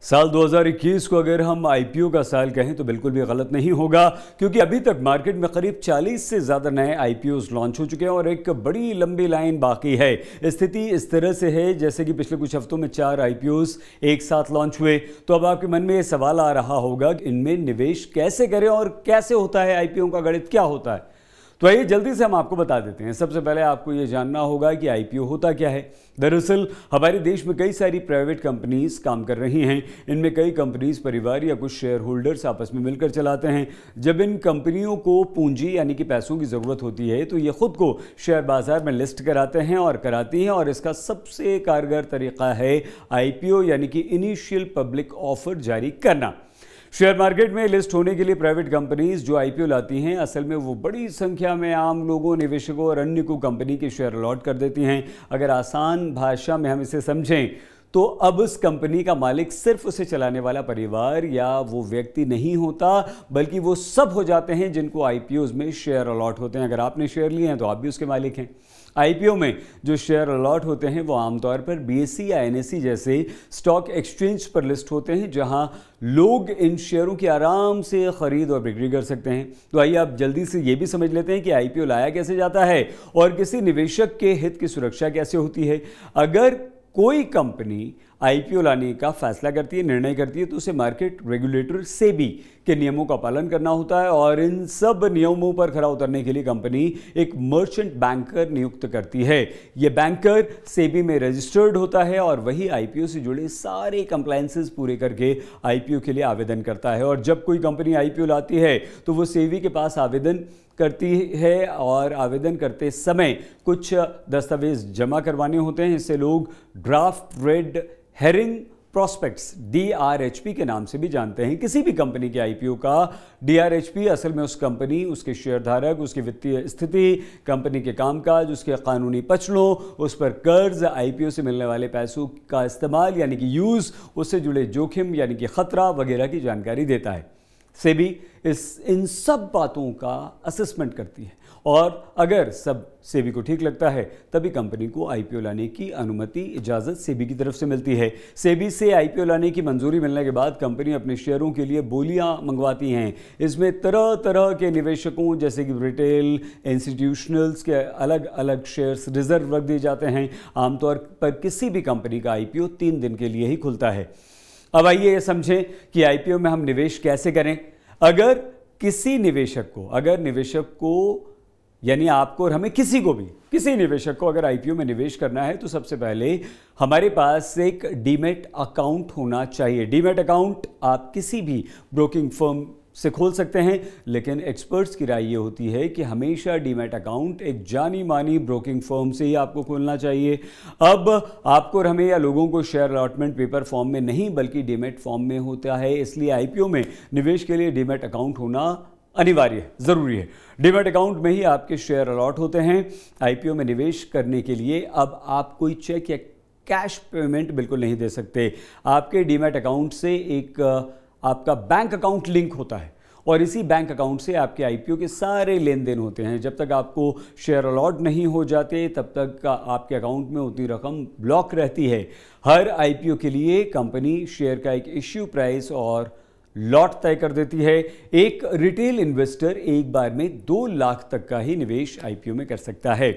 साल 2021 को अगर हम आईपीओ का साल कहें तो बिल्कुल भी गलत नहीं होगा, क्योंकि अभी तक मार्केट में करीब 40 से ज़्यादा नए आईपीओज लॉन्च हो चुके हैं और एक बड़ी लंबी लाइन बाकी है। स्थिति इस तरह से है जैसे कि पिछले कुछ हफ्तों में 4 आईपीओज एक साथ लॉन्च हुए। तो अब आपके मन में ये सवाल आ रहा होगा कि इनमें निवेश कैसे करें और कैसे होता है, आईपीओ का गणित क्या होता है। तो आइए जल्दी से हम आपको बता देते हैं। सबसे पहले आपको ये जानना होगा कि आईपीओ होता क्या है। दरअसल हमारे देश में कई सारी प्राइवेट कंपनीज काम कर रही हैं। इनमें कई कंपनीज परिवार या कुछ शेयर होल्डर्स आपस में मिलकर चलाते हैं। जब इन कंपनियों को पूंजी यानी कि पैसों की ज़रूरत होती है तो ये खुद को शेयर बाजार में लिस्ट कराते हैं और कराती हैं, और इसका सबसे कारगर तरीका है आईपीओ यानी कि इनिशियल पब्लिक ऑफर जारी करना। शेयर मार्केट में लिस्ट होने के लिए प्राइवेट कंपनीज जो आईपीओ लाती हैं, असल में वो बड़ी संख्या में आम लोगों, निवेशकों और अन्य को कंपनी के शेयर अलॉट कर देती हैं। अगर आसान भाषा में हम इसे समझें तो अब उस कंपनी का मालिक सिर्फ उसे चलाने वाला परिवार या वो व्यक्ति नहीं होता, बल्कि वो सब हो जाते हैं जिनको आईपीओज में शेयर अलॉट होते हैं। अगर आपने शेयर लिए हैं तो आप भी उसके मालिक हैं। आईपीओ में जो शेयर अलॉट होते हैं वो आमतौर पर बीएसई या एनएसई जैसे स्टॉक एक्सचेंज पर लिस्ट होते हैं, जहां लोग इन शेयरों की आराम से खरीद और बिक्री कर सकते हैं। तो आइए आप जल्दी से ये भी समझ लेते हैं कि आईपीओ लाया कैसे जाता है और किसी निवेशक के हित की सुरक्षा कैसे होती है। अगर कोई कंपनी आईपीओ लाने का फैसला करती है, निर्णय करती है, तो उसे मार्केट रेगुलेटर सेबी के नियमों का पालन करना होता है, और इन सब नियमों पर खरा उतरने के लिए कंपनी एक मर्चेंट बैंकर नियुक्त करती है। यह बैंकर सेबी में रजिस्टर्ड होता है और वही आईपीओ से जुड़े सारे कंप्लायंसेस पूरे करके आईपीओ के लिए आवेदन करता है। और जब कोई कंपनी आईपीओ लाती है तो वो सेबी के पास आवेदन करती है, और आवेदन करते समय कुछ दस्तावेज जमा करवाने होते हैं। इससे लोग draft red herring prospects DRHP के नाम से भी जानते हैं। किसी भी कंपनी के आईपीओ का DRHP असल में उस कंपनी, उसके शेयरधारक, उसकी वित्तीय स्थिति, कंपनी के कामकाज, उसके कानूनी पचड़ों, उस पर कर्ज, आईपीओ से मिलने वाले पैसों का इस्तेमाल यानी कि यूज़, उससे जुड़े जोखिम यानी कि खतरा वगैरह की जानकारी देता है। सेबी इन सब बातों का असेसमेंट करती है, और अगर सब सेबी को ठीक लगता है तभी कंपनी को आईपीओ लाने की अनुमति, इजाज़त सेबी की तरफ से मिलती है। सेबी से आईपीओ लाने की मंजूरी मिलने के बाद कंपनी अपने शेयरों के लिए बोलियां मंगवाती हैं। इसमें तरह तरह के निवेशकों जैसे कि रिटेल, इंस्टीट्यूशनल्स के अलग अलग शेयर्स रिजर्व रख दिए जाते हैं। आमतौर पर किसी भी कंपनी का आईपीओ 3 दिन के लिए ही खुलता है। अब आइए ये समझें कि आईपीओ में हम निवेश कैसे करें। अगर निवेशक को यानी आपको और हमें, किसी निवेशक को अगर आईपीओ में निवेश करना है तो सबसे पहले हमारे पास एक डीमैट अकाउंट होना चाहिए। डीमैट अकाउंट आप किसी भी ब्रोकिंग फर्म से खोल सकते हैं, लेकिन एक्सपर्ट्स की राय ये होती है कि हमेशा डीमैट अकाउंट एक जानी मानी ब्रोकिंग फर्म से ही आपको खोलना चाहिए। अब आपको और हमें या लोगों को शेयर अलॉटमेंट पेपर फॉर्म में नहीं बल्कि डीमैट फॉर्म में होता है, इसलिए आईपीओ में निवेश के लिए डीमैट अकाउंट होना अनिवार्य है, ज़रूरी है। डीमैट अकाउंट में ही आपके शेयर अलॉट होते हैं। आईपीओ में निवेश करने के लिए अब आप कोई चेक या कैश पेमेंट बिल्कुल नहीं दे सकते। आपके डीमैट अकाउंट से एक आपका बैंक अकाउंट लिंक होता है, और इसी बैंक अकाउंट से आपके आईपीओ के सारे लेन देन होते हैं। जब तक आपको शेयर अलॉट नहीं हो जाते तब तक आपके अकाउंट में उतनी रकम ब्लॉक रहती है। हर आईपीओ के लिए कंपनी शेयर का एक इश्यू प्राइस और लॉट तय कर देती है। एक रिटेल इन्वेस्टर एक बार में 2 लाख तक का ही निवेश आईपीओ में कर सकता है।